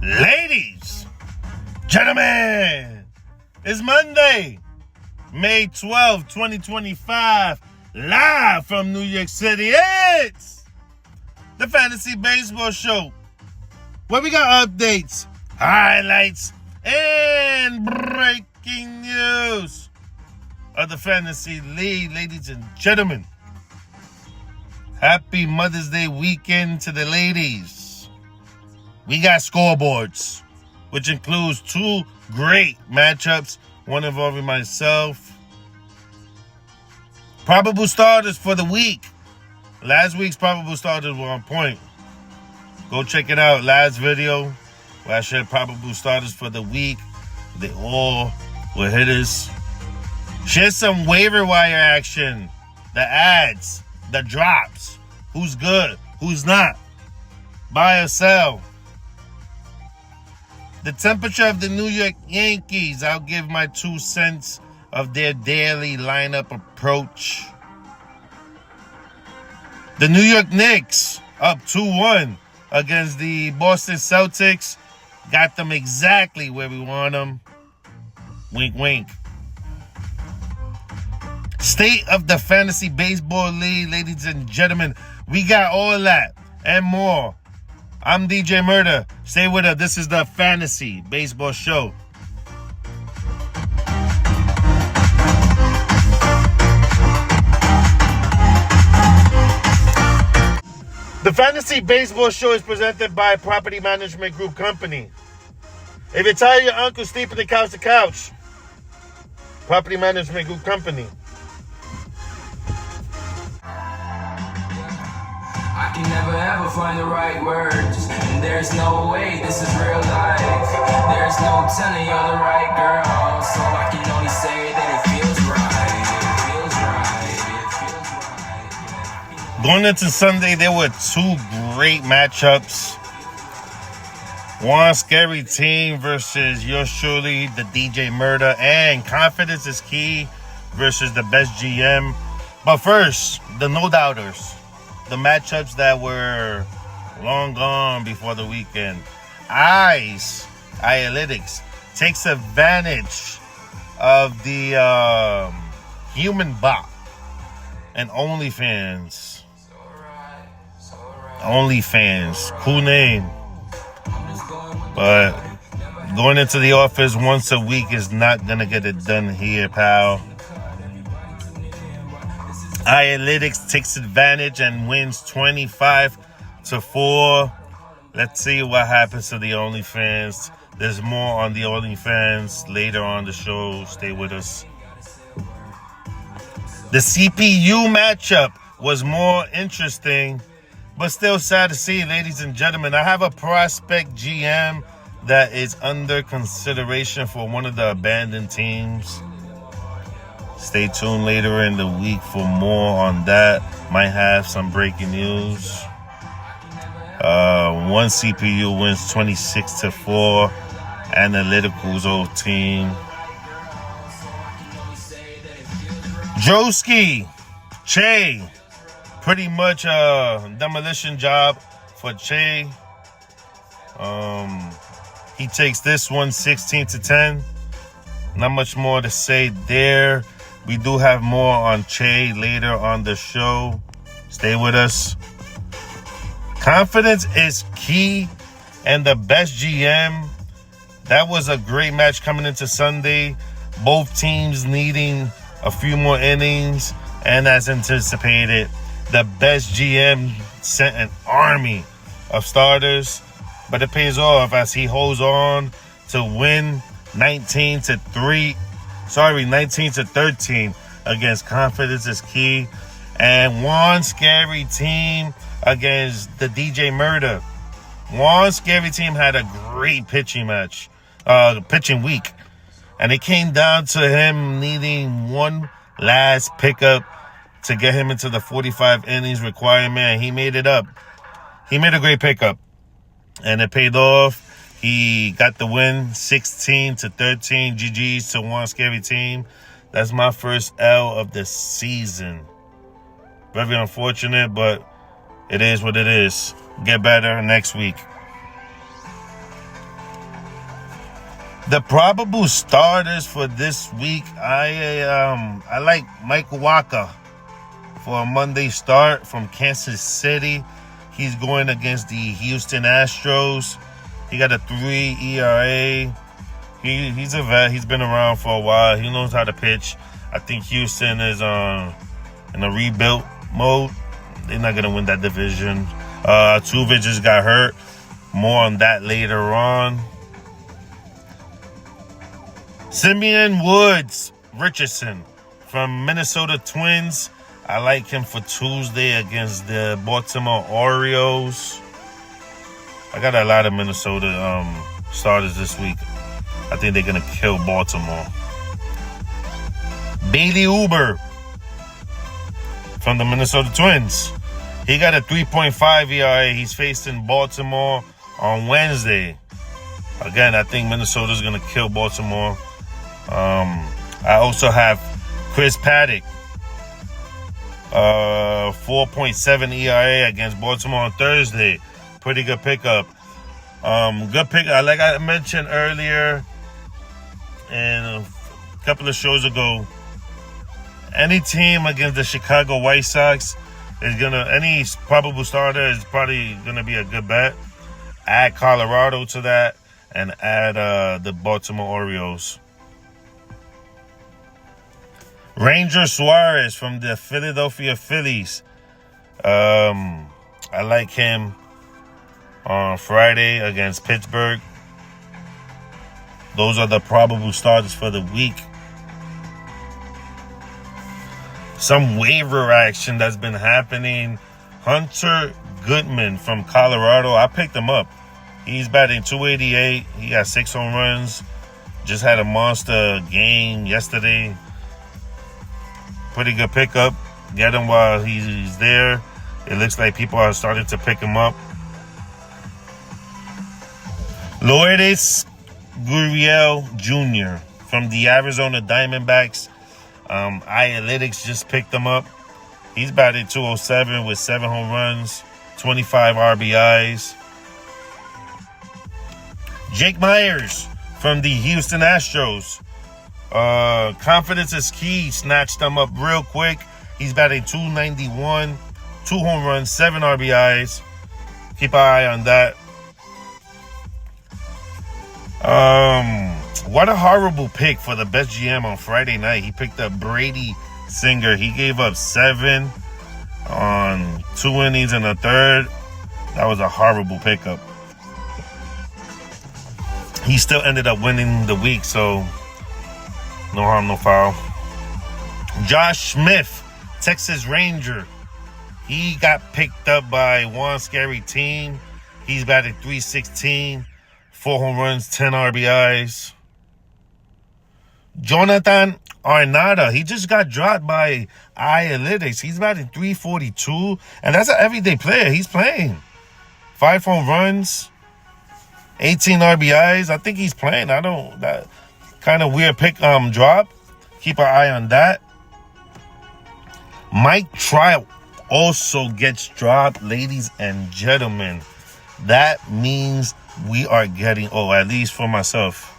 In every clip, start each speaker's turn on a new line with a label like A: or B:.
A: Ladies, gentlemen, it's Monday, May 12, 2025, live from New York City. It's the Fantasy Baseball Show, where we got updates, highlights, and breaking news of the Fantasy League. Ladies and gentlemen, happy Mother's Day weekend to the ladies. We got scoreboards, which includes two great matchups, one involving myself. Probable starters for the week. Last week's probable starters were on point. Go check it out. Last video where I shared probable starters for the week. They all were hitters. Share some waiver wire action. The ads, the drops. Who's good, who's not. Buy or sell. The temperature of the New York Yankees. I'll give my 2 cents of their daily lineup approach. The New York Knicks up 2-1 against the Boston Celtics. Got them exactly where we want them. Wink, wink. State of the Fantasy Baseball League, ladies and gentlemen. We got all that and more. I'm DJ Murder. Stay with us. This is the Fantasy Baseball Show. The Fantasy Baseball Show is presented by Property Management Group Company. If you're tired of your uncle sleeping the couch to couch, Property Management Group Company.
B: I can never ever find the right words, and there's no way this is real life. There's no telling you're the right girl, so I can only say that it feels right. It feels right.
A: Going into Sunday, there were two great matchups. One scary team versus yours truly, the DJ Murder, and confidence is key versus the best GM. But first, the no doubters. The matchups that were long gone before the weekend. Analytics takes advantage of the human bot and OnlyFans. OnlyFans, cool name. But going into the office once a week is not gonna get it done here, pal. Analytics takes advantage and wins 25-4. Let's see what happens to the OnlyFans. There's more on the OnlyFans later on the show. Stay with us. The CPU matchup was more interesting, but still sad to see, ladies and gentlemen. I have a prospect GM that is under consideration for one of the abandoned teams. Stay tuned later in the week for more on that. Might have some breaking news. One CPU wins 26-4. Analytical's old team. Joski, Che, pretty much a demolition job for Che. He takes this one 16-10. Not much more to say there. We do have more on Che later on the show. Stay with us. Confidence is key, and the best GM. That was a great match coming into Sunday. Both teams needing a few more innings, and as anticipated, the best GM sent an army of starters, but it pays off as he holds on to win 19-13 against Confidence is Key, and one scary team against the DJ Murder. One scary team had a great pitching week, and it came down to him needing one last pickup to get him into the 45 innings requirement, and he made it up. he made a great pickup, and it paid off. He got the win, 16-13. GG's to one scary team. That's my first L of the season. Very unfortunate, but it is what it is. Get better next week. The probable starters for this week, I like Mike Walker for a Monday start from Kansas City. He's going against the Houston Astros. He got a 3 ERA. He's a vet. He's been around for a while. He knows how to pitch. I think Houston is in a rebuild mode. They're not going to win that division. Tuve just got hurt. More on that later on. Simeon Woods Richardson from Minnesota Twins. I like him for Tuesday against the Baltimore Orioles. I got a lot of Minnesota starters this week. I think they're going to kill Baltimore. Bailey Uber from the Minnesota Twins. He got a 3.5 ERA. He's facing Baltimore on Wednesday. Again, I think Minnesota's going to kill Baltimore. I also have Chris Paddock. 4.7 ERA against Baltimore on Thursday. Pretty good pickup. Good pick. Like I mentioned earlier and a couple of shows ago, any team against the Chicago White Sox is any probable starter is probably gonna be a good bet. Add Colorado to that and add the Baltimore Orioles. Ranger Suarez from the Philadelphia Phillies. I like him on Friday against Pittsburgh. Those are the probable starters for the week. Some waiver action that's been happening. Hunter Goodman from Colorado. I picked him up. He's batting .288. He got 6 home runs. Just had a monster game yesterday. Pretty good pickup. Get him while he's there. It looks like people are starting to pick him up. Lourdes Gurriel Jr. from the Arizona Diamondbacks. Analytics just picked him up. He's batting .207 with 7 home runs, 25 RBIs. Jake Myers from the Houston Astros. Confidence is key. Snatched him up real quick. He's batting .291, 2 home runs, 7 RBIs. Keep an eye on that. What a horrible pick for the best GM on Friday night. He picked up Brady Singer. He gave up 7 on 2 innings and a third. That was a horrible pickup. He still ended up winning the week, so no harm, no foul. Josh Smith, Texas Ranger. He got picked up by one scary team. He's batting .316, 4 home runs, 10 RBIs. Jonathan Arnada, he just got dropped by Analytics. He's batting .342, and that's an everyday player. He's playing. 5 home runs, 18 RBIs. I think he's playing. That kind of weird pick drop. Keep an eye on that. Mike Trout also gets dropped, ladies and gentlemen. That means we are getting, at least for myself,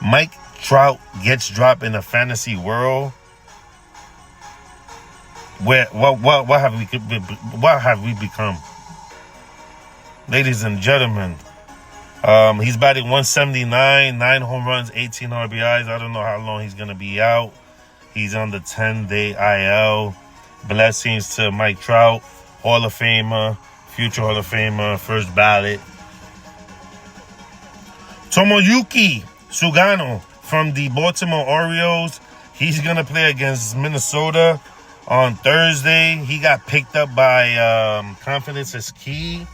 A: Mike Trout gets dropped in the fantasy world. Where what have we become, ladies and gentlemen? He's batting .179, 9 home runs, 18 RBIs. I don't know how long he's gonna be out. He's on the 10-day IL. Blessings to Mike Trout, Hall of Famer, future Hall of Famer, first ballot. Tomoyuki Sugano from the Baltimore Orioles. He's going to play against Minnesota on Thursday. He got picked up by Confidence is Key.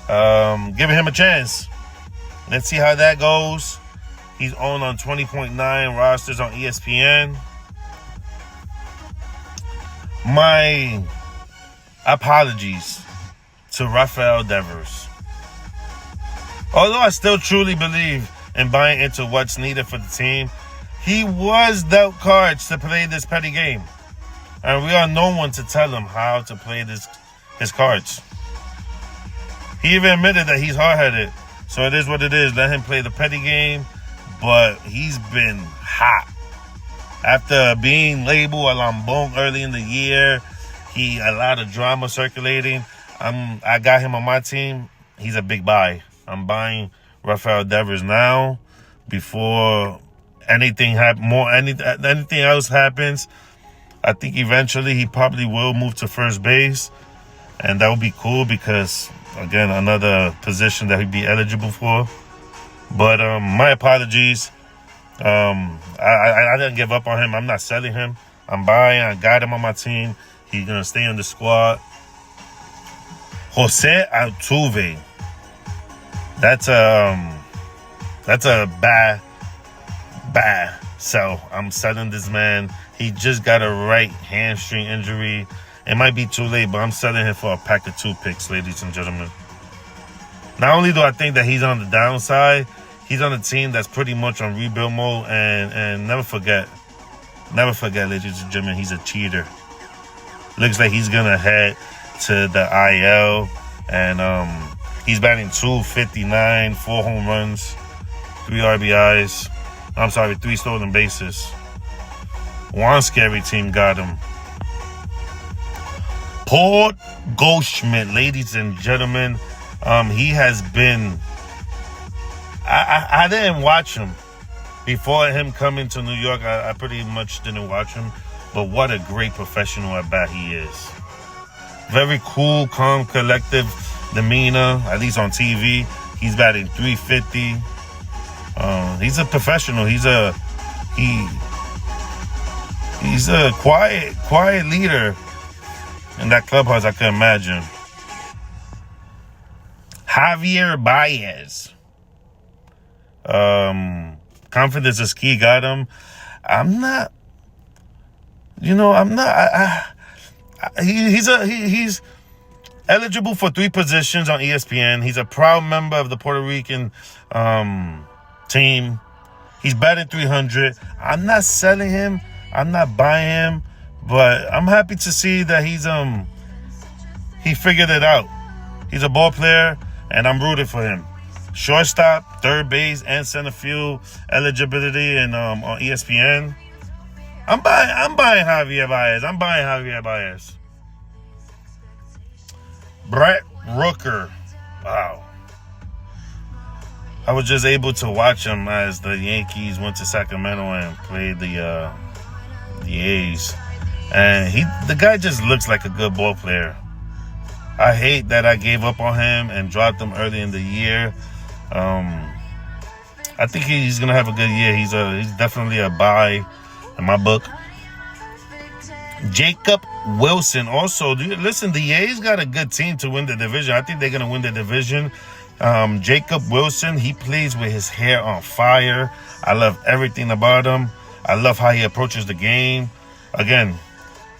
A: Giving him a chance. Let's see how that goes. He's owned on 20.9 rosters on ESPN. My apologies to Rafael Devers. Although I still truly believe in buying into what's needed for the team, he was dealt cards to play this petty game. And we are no one to tell him how to play his cards. He even admitted that he's hard-headed. So it is what it is. Let him play the petty game. But he's been hot. After being labeled a lambong early in the year, a lot of drama circulating. I got him on my team. He's a big buy. I'm buying Rafael Devers now before anything else happens. I think eventually he probably will move to first base, and that would be cool because, again, another position that he'd be eligible for. But my apologies. I didn't give up on him. I'm not selling him. I'm buying. I got him on my team. He's gonna stay on the squad. Jose Altuve. That's a bad sell. I'm selling this man. He just got a right hamstring injury. It might be too late, but I'm selling him for a pack of 2 picks, ladies and gentlemen. Not only do I think that he's on the downside, he's on a team that's pretty much on rebuild mode, and never forget, ladies and gentlemen, he's a cheater. Looks like he's gonna head to the IL, and he's batting .259, 4 home runs, 3 RBIs. 3 stolen bases. One scary team got him. Paul Goldschmidt, ladies and gentlemen, he has been. I didn't watch him before him coming to New York. I pretty much didn't watch him, but what a great professional at bat he is. Very cool, calm, collective demeanor. At least on TV, he's batting .350. He's a professional. He's a quiet leader in that clubhouse, I can imagine. Javier Baez. Confidence is key. Got him. He's eligible for 3 positions on ESPN. He's a proud member of the Puerto Rican team. He's batting .300. I'm not selling him. I'm not buying him, but I'm happy to see that he figured it out. He's a ball player, and I'm rooting for him. Shortstop, third base, and center field eligibility, and on ESPN. I'm buying Javier Baez. Brett Rooker. Wow. I was just able to watch him as the Yankees went to Sacramento and played the A's. And the guy just looks like a good ball player. I hate that I gave up on him and dropped him early in the year. I think he's going to have a good year. He's definitely a buy in my book. Jacob Wilson. Also, listen, the A's got a good team to win the division. I think they're going to win the division. Jacob Wilson, he plays with his hair on fire. I love everything about him. I love how he approaches the game. Again,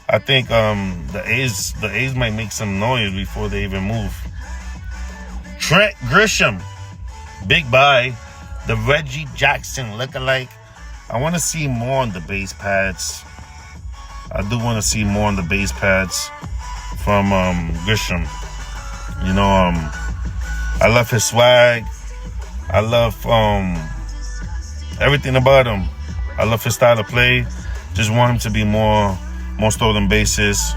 A: I think the A's might make some noise before they even move. Trent Grisham, big buy. The Reggie Jackson lookalike. I want to see more on the base pads. I do want to see more on the base pads from Grisham. I love his swag. I love everything about him. I love his style of play. Just want him to be more stolen bases.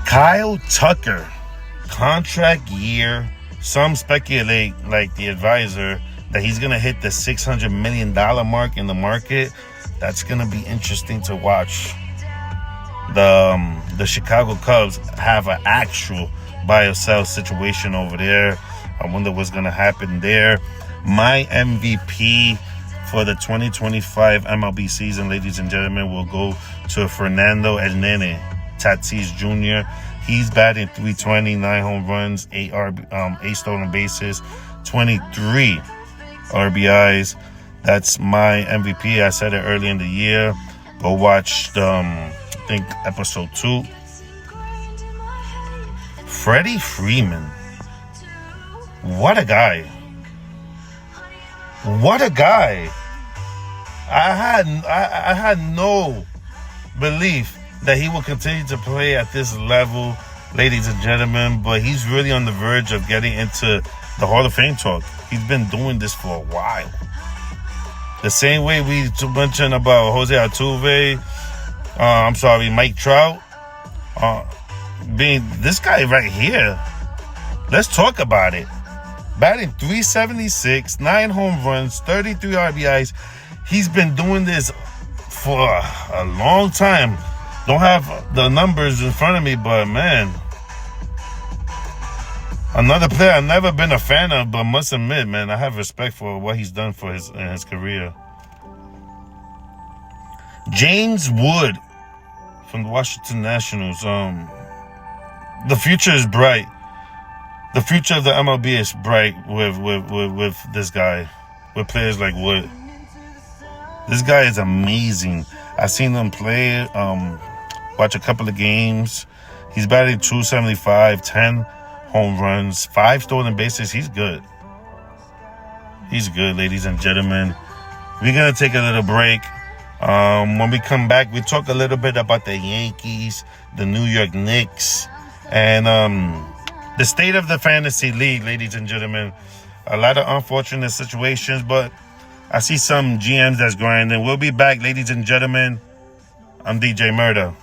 A: Kyle Tucker, contract year. Some speculate, like the advisor, that he's going to hit the $600 million mark in the market. That's going to be interesting to watch. The Chicago Cubs have an actual buy or sell situation over there. I wonder what's going to happen there. My MVP for the 2025 MLB season, ladies and gentlemen, will go to Fernando El Nene Tatis Jr. He's batting .320, 9 home runs, 8 stolen bases, 23 RBIs. That's my MVP. I said it early in the year. Go watch, I think, episode 2. Freddie Freeman. What a guy. What a guy. I had no belief that he will continue to play at this level, ladies and gentlemen, but he's really on the verge of getting into the Hall of Fame talk. He's been doing this for a while. The same way we mentioned about Jose Altuve, Mike Trout, being this guy right here. Let's talk about it. Batting .376, 9 home runs, 33 RBIs. He's been doing this for a long time. Don't have the numbers in front of me, but man, another player I've never been a fan of, but must admit, man, I have respect for what he's done for his career. James Wood from the Washington Nationals. The future is bright. The future of the MLB is bright with this guy, with players like Wood. This guy is amazing. I've seen him play, watch a couple of games. He's batting .275, 10 home runs, 5 stolen bases. He's good. He's good, ladies and gentlemen. We're going to take a little break. When we come back, we talk a little bit about the Yankees, the New York Knicks, and the state of the fantasy league, ladies and gentlemen. A lot of unfortunate situations, but I see some GMs that's grinding. We'll be back, ladies and gentlemen. I'm DJ Murder.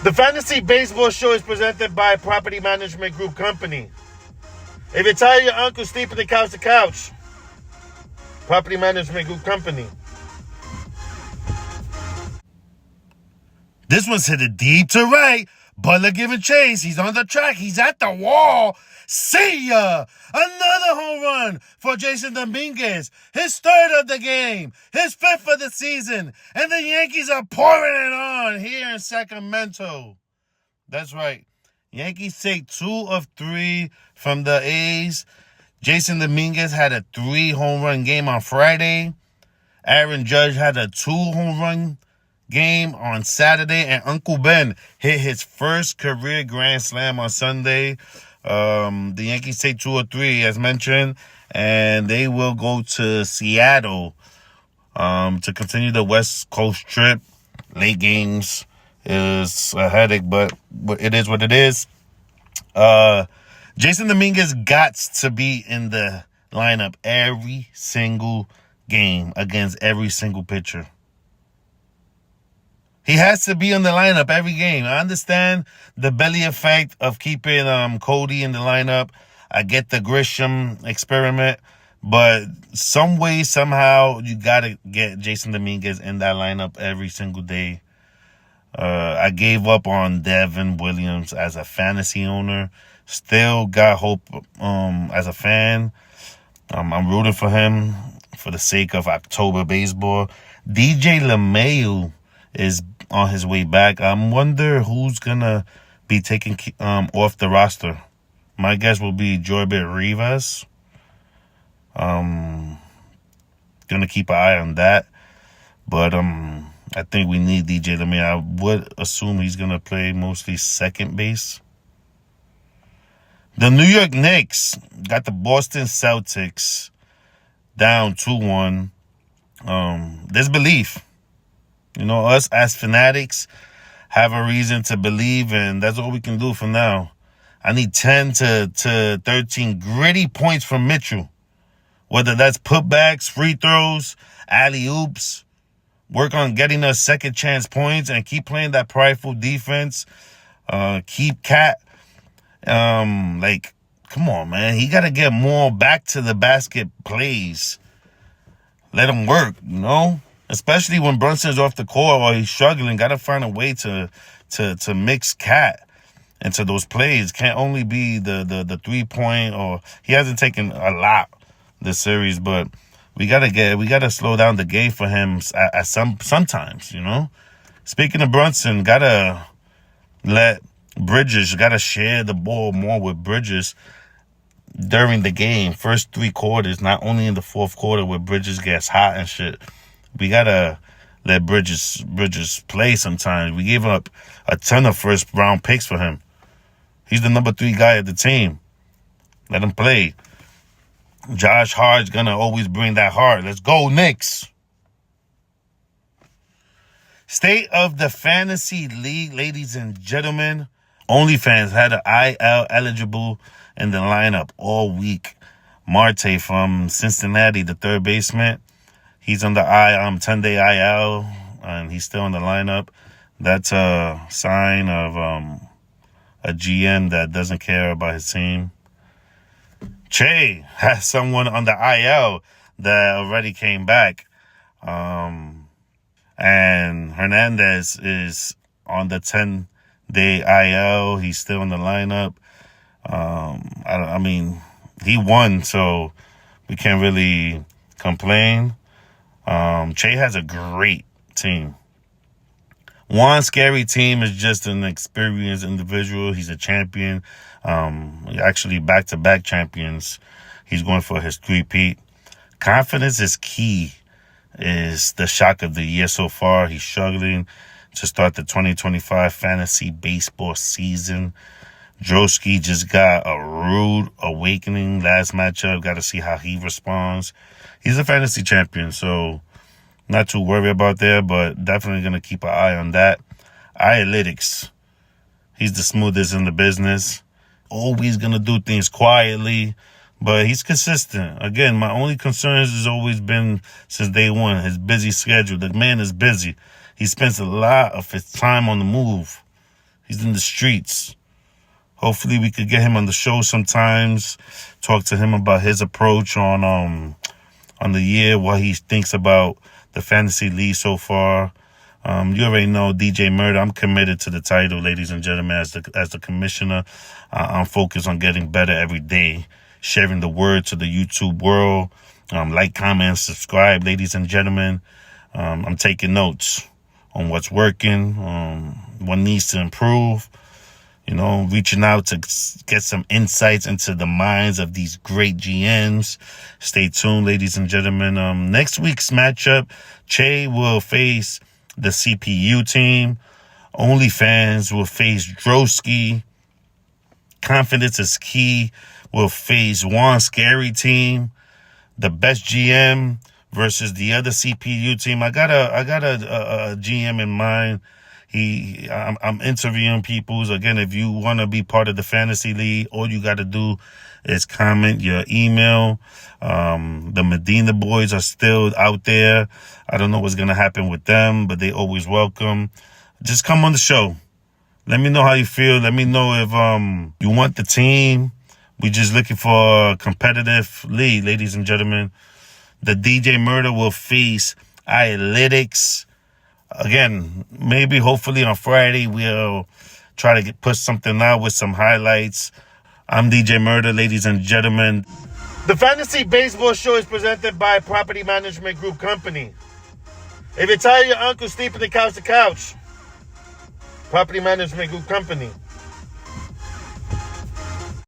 A: The Fantasy Baseball Show is presented by Property Management Group Company. If you're tired of your uncle sleeping the couch to couch, Property Management Group Company. This one's hit it deep to right. Butler giving chase. He's on the track. He's at the wall. See ya! Another home run for Jason Dominguez. His third of the game. His fifth of the season. And the Yankees are pouring it on here in Sacramento. That's right. Yankees take 2 of 3 from the A's. Jason Dominguez had a 3 home run game on Friday. Aaron Judge had a 2 home run game on Saturday, and Uncle Ben hit his first career grand slam on Sunday. The Yankees take 2 or 3, as mentioned, and they will go to Seattle to continue the West Coast trip. Late games is a headache, but it is what it is. Jason Dominguez got to be in the lineup every single game against every single pitcher. He has to be in the lineup every game. I understand the belly effect of keeping Cody in the lineup. I get the Grisham experiment. But some way, somehow, you got to get Jason Dominguez in that lineup every single day. I gave up on Devin Williams as a fantasy owner. Still got hope as a fan. I'm rooting for him for the sake of October baseball. DJ LeMahieu is on his way back. I wonder who's going to be taken off the roster. My guess will be Jorbert Rivas. Going to keep an eye on that. But I think we need DJ LeMahieu. I would assume he's going to play mostly second base. The New York Knicks got the Boston Celtics down 2-1. There's belief. You know, us as fanatics have a reason to believe, and that's all we can do for now. I need 10 to 13 gritty points from Mitchell. Whether that's putbacks, free throws, alley-oops. Work on getting us second chance points and keep playing that prideful defense. Keep Cat. Come on, man. He got to get more back to the basket plays. Let him work, you know? Especially when Brunson's off the court or he's struggling. Got to find a way to mix Cat into those plays. Can't only be the 3-point, or he hasn't taken a lot this series, but we gotta slow down the game for him at sometimes, you know. Speaking of Brunson, gotta let Bridges, gotta share the ball more with Bridges. during the game, first 3 quarters, not only in the fourth quarter where Bridges gets hot and shit. We gotta let Bridges play sometimes. We gave up a ton of first round picks for him. He's the number 3 guy at the team. Let him play. Josh Hart's gonna always bring that heart. Let's go, Knicks. State of the Fantasy League, ladies and gentlemen. OnlyFans had an IL eligible in the lineup all week. Marte from Cincinnati, the third baseman. He's on the 10-day IL, and he's still in the lineup. That's a sign of a GM that doesn't care about his team. Che has someone on the IL that already came back. And Hernandez is on the 10-day IL. He's still in the lineup. I mean, he won, so we can't really complain. Che has a great team. Juan Scary team is just an experienced individual. He's a champion. Actually, back-to-back champions. He's going for his 3-peat. Confidence is key. Is the shock of the year so far. He's struggling to start the 2025 fantasy baseball season. Drosky just got a rude awakening last matchup. Got to see how he responds. He's a fantasy champion, so not too worried about that, but definitely going to keep an eye on that. Analytics. He's the smoothest in the business. Always going to do things quietly, but he's consistent. Again, my only concerns has always been since day one, his busy schedule. The man is busy. He spends a lot of his time on the move. He's in the streets. Hopefully we could get him on the show sometimes, talk to him about his approach on the year, what he thinks about the fantasy league so far. You already know DJ Murder. I'm committed to the title, ladies and gentlemen, as the commissioner. I'm focused on getting better every day, sharing the word to the YouTube world. Like, comment, subscribe, ladies and gentlemen. I'm taking notes on what's working, what needs to improve. You know, reaching out to get some insights into the minds of these great GMs. Stay tuned, ladies and gentlemen. Next week's matchup, Che will face the CPU team. OnlyFans will face Drosky. Confidence is key. Will face Juan Scary team. The best GM versus the other CPU team. I got a GM in mind. I'm interviewing people. So again, if you want to be part of the fantasy league, all you got to do is comment your email. The Medina boys are still out there. I don't know what's going to happen with them, but they always welcome. Just come on the show. Let me know how you feel. Let me know if you want the team. We're just looking for a competitive league, ladies and gentlemen. The DJ Murder will face Analytics. Again, maybe hopefully on Friday we'll try to put something out with some highlights. I'm DJ Murder, ladies and gentlemen. The Fantasy Baseball Show is presented by Property Management Group Company. If you're tired of your uncle sleeping the couch to couch, Property Management Group Company.